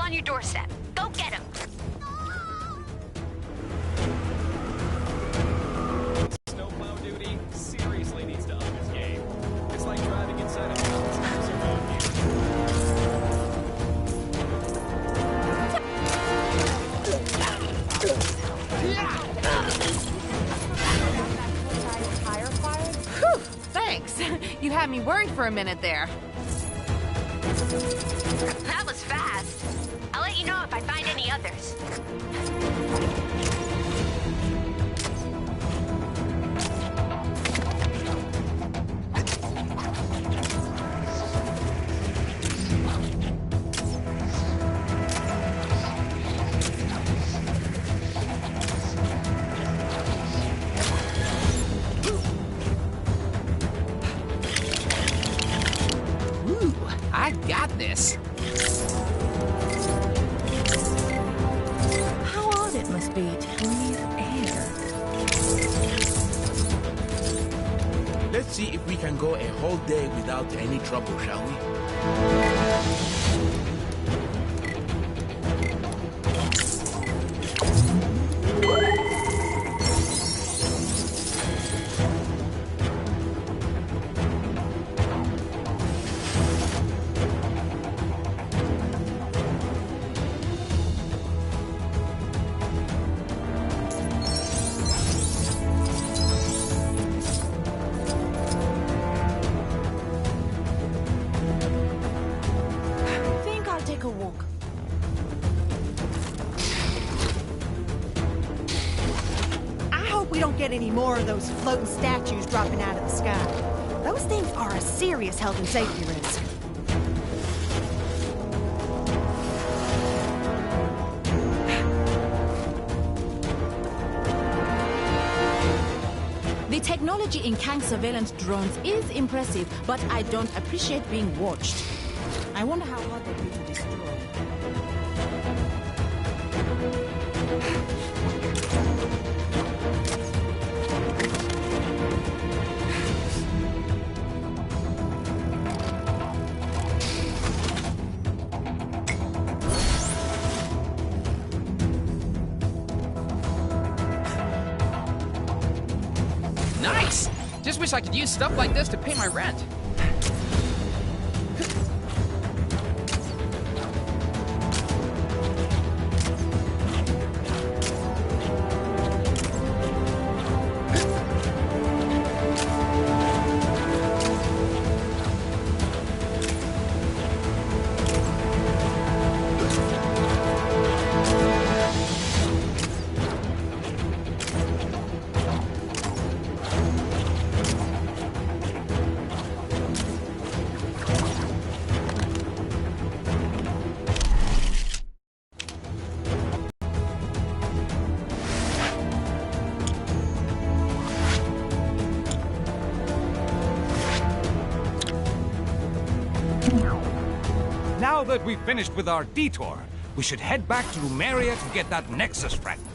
on your doorstep. Go get him. Snowplow duty seriously needs to up his game. It's like driving inside a house. Whew, thanks. You had me worried for a minute there. That was fast. I'll let you know if I find any others. I got this. How odd it must be to breathe air. Let's see if we can go a whole day without any trouble, shall we? A walk. I hope we don't get any more of those floating statues dropping out of the sky. Those things are a serious health and safety risk. The technology in Kang's surveillance drones is impressive, but I don't appreciate being watched. I wonder how hard they'd be to destroy. Nice! Just wish I could use stuff like this to pay my rent. Now that we've finished with our detour, we should head back to Lumeria to get that Nexus fragment.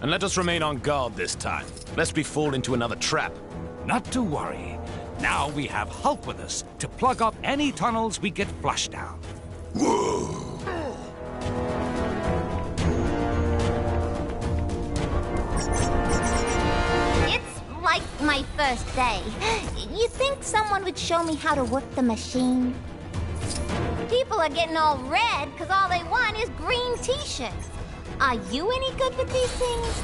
And let us remain on guard this time, lest we fall into another trap. Not to worry. Now we have Hulk with us to plug up any tunnels we get flushed down. It's like my first day. You think someone would show me how to work the machine? People are getting all red because all they want is green t-shirts. Are you any good with these things?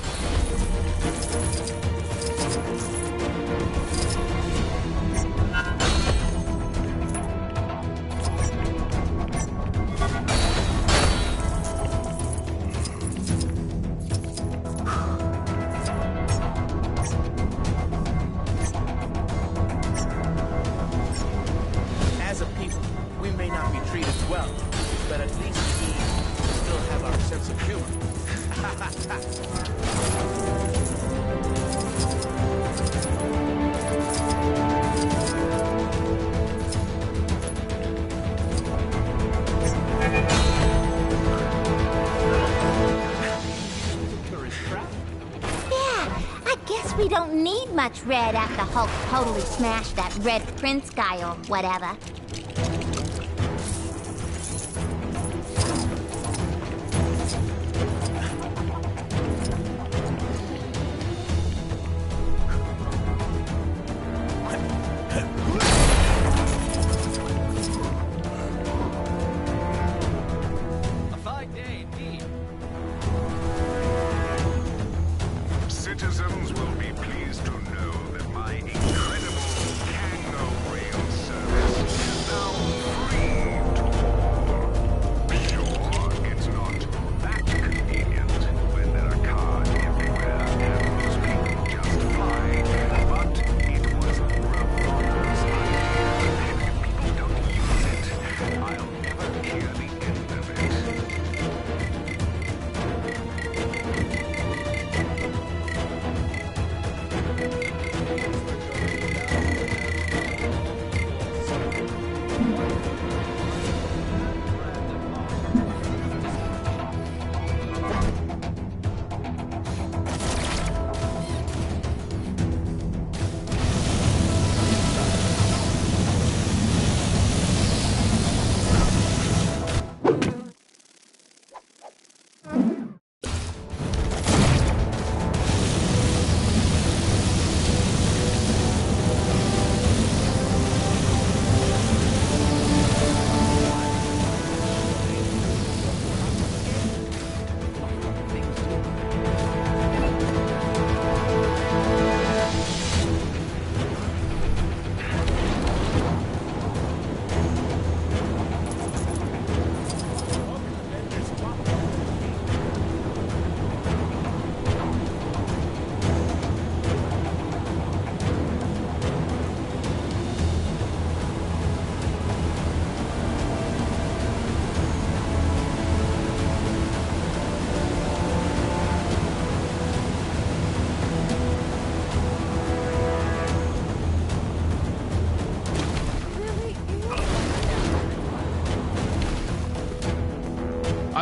As a people, we may not be treated well, but at least we still have our sense of humor. We don't need much red after Hulk totally smashed that Red Prince guy or whatever.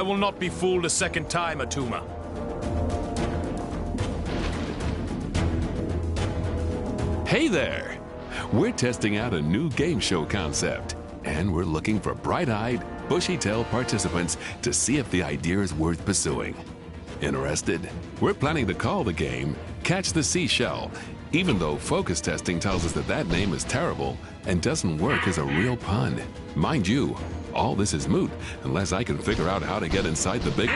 I will not be fooled a second time, Atuma. Hey there! We're testing out a new game show concept, and we're looking for bright-eyed, bushy-tailed participants to see if the idea is worth pursuing. Interested? We're planning to call the game Catch the Seashell, even though focus testing tells us that that name is terrible and doesn't work as a real pun. Mind you, all this is moot unless I can figure out how to get inside the big...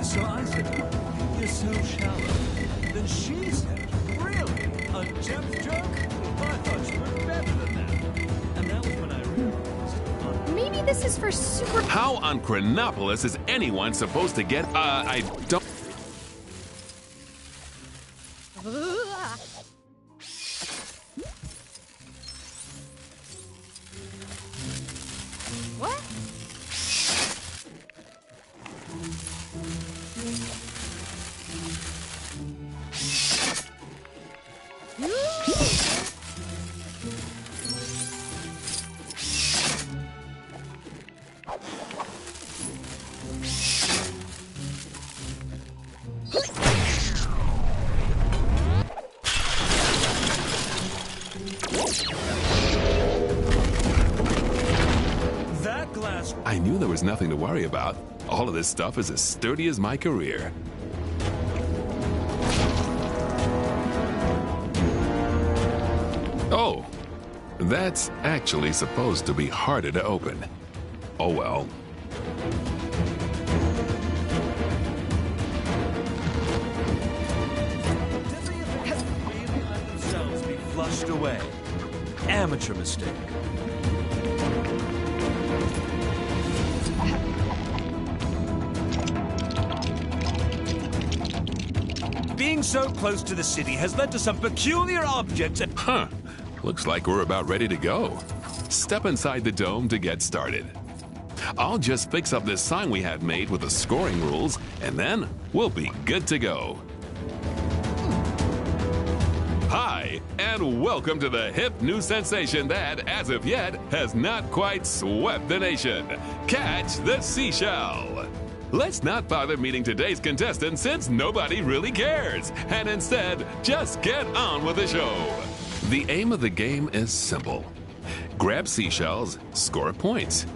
So I said, you're so shallow. Then she said, really? A depth joke? I thought you were better than that. And that was when I realized... Maybe this is for super... How on Chronopolis is anyone supposed to get... I don't... What? That glass... I knew there was nothing to worry about. All of this stuff is as sturdy as my career. Oh, that's actually supposed to be harder to open. Oh well. Did the events really let themselves be flushed away? Amateur mistake. Being so close to the city has led to some peculiar objects and... Huh. Looks like we're about ready to go. Step inside the dome to get started. I'll just fix up this sign we had made with the scoring rules, and then we'll be good to go. Hi, and welcome to the hip new sensation that, as of yet, has not quite swept the nation. Catch the Seashell. Let's not bother meeting today's contestants since nobody really cares, and instead, just get on with the show. The aim of the game is simple. Grab seashells, score points.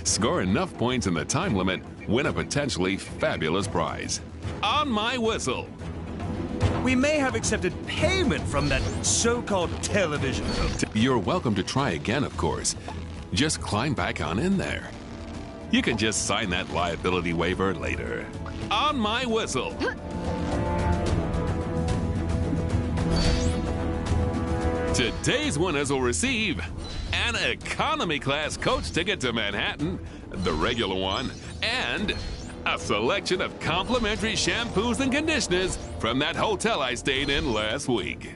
Score enough points in the time limit, win a potentially fabulous prize. On my whistle. We may have accepted payment from that so-called television host. You're welcome to try again, of course. Just climb back on in there. You can just sign that liability waiver later. On my whistle. Today's winners will receive an economy class coach ticket to Manhattan, the regular one, and a selection of complimentary shampoos and conditioners from that hotel I stayed in last week.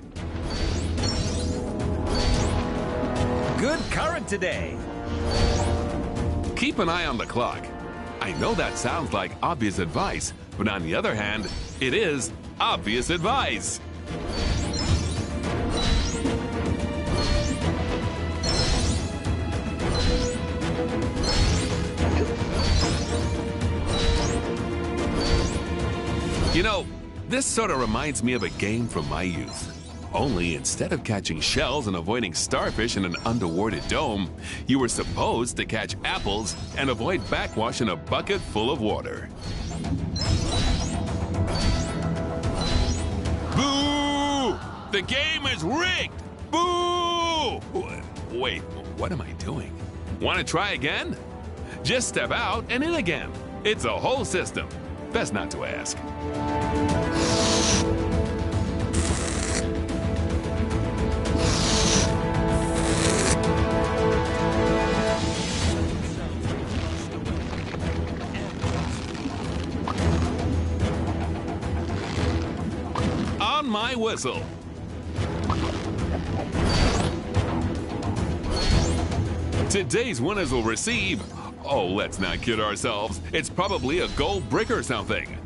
Good current today. Keep an eye on the clock. I know that sounds like obvious advice, but on the other hand, it is obvious advice. You know, this sort of reminds me of a game from my youth. Only instead of catching shells and avoiding starfish in an underwater dome, you were supposed to catch apples and avoid backwash in a bucket full of water. Boo! The game is rigged! Boo! Wait, what am I doing? Want to try again? Just step out and in again. It's a whole system. Best not to ask. On my whistle. Today's winners will receive... Oh, let's not kid ourselves. It's probably a gold brick or something.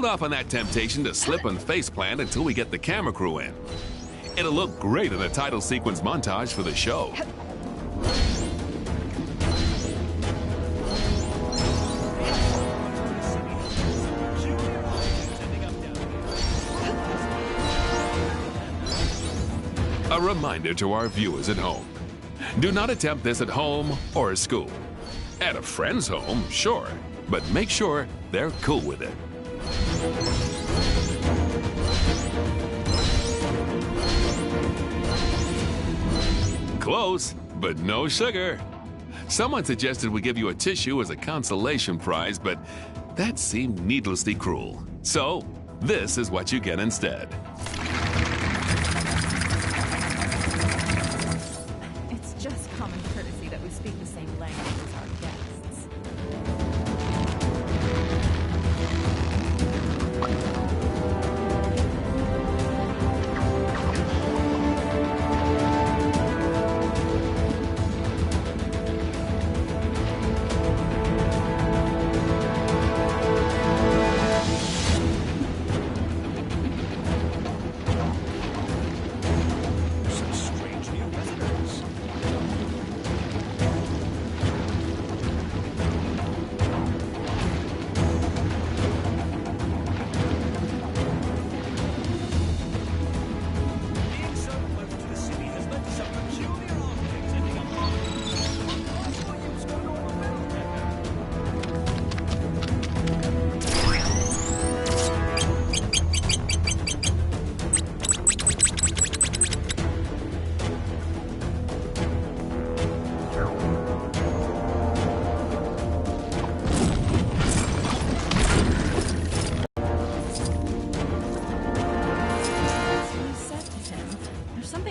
off on that temptation to slip and faceplant until we get the camera crew in. It'll look great in the title sequence montage for the show. A reminder to our viewers at home. Do not attempt this at home or at school. At a friend's home, sure, but make sure they're cool with it. Close, but no sugar. Someone suggested we give you a tissue as a consolation prize, but that seemed needlessly cruel. So, this is what you get instead. It's just common courtesy that we speak the same language as our guests.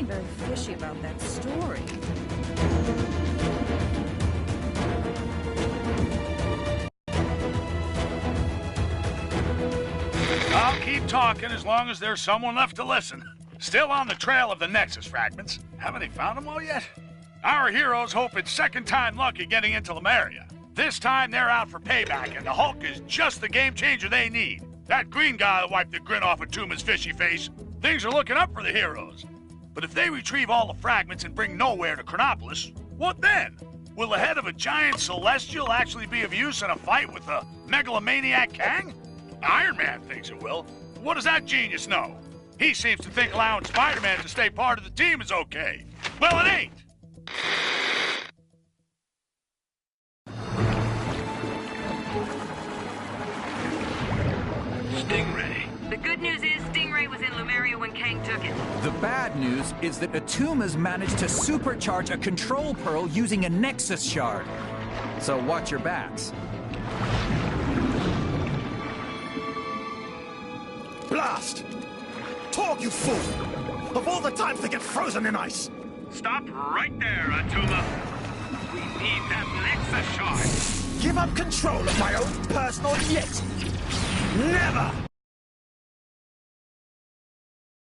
Very fishy about that story. I'll keep talking as long as there's someone left to listen. Still on the trail of the Nexus fragments. Haven't they found them all yet? Our heroes hope it's second time lucky getting into Lemuria. This time they're out for payback, and the Hulk is just the game changer they need. That green guy will wipe the grin off of Tuma's fishy face. Things are looking up for the heroes. But if they retrieve all the fragments and bring Nowhere to Chronopolis, what then? Will the head of a giant celestial actually be of use in a fight with the megalomaniac Kang? Iron Man thinks it will. What does that genius know? He seems to think allowing Spider-Man to stay part of the team is okay. Well, it ain't! Stingray. The good news is Stingray was in Lemuria when Kang took it. The bad news is that Atuma's managed to supercharge a control pearl using a Nexus shard. So watch your backs. Blast! Talk, you fool! Of all the times to get frozen in ice! Stop right there, Atuma. We need that Nexus shard. Give up control of my own personal yet! Never!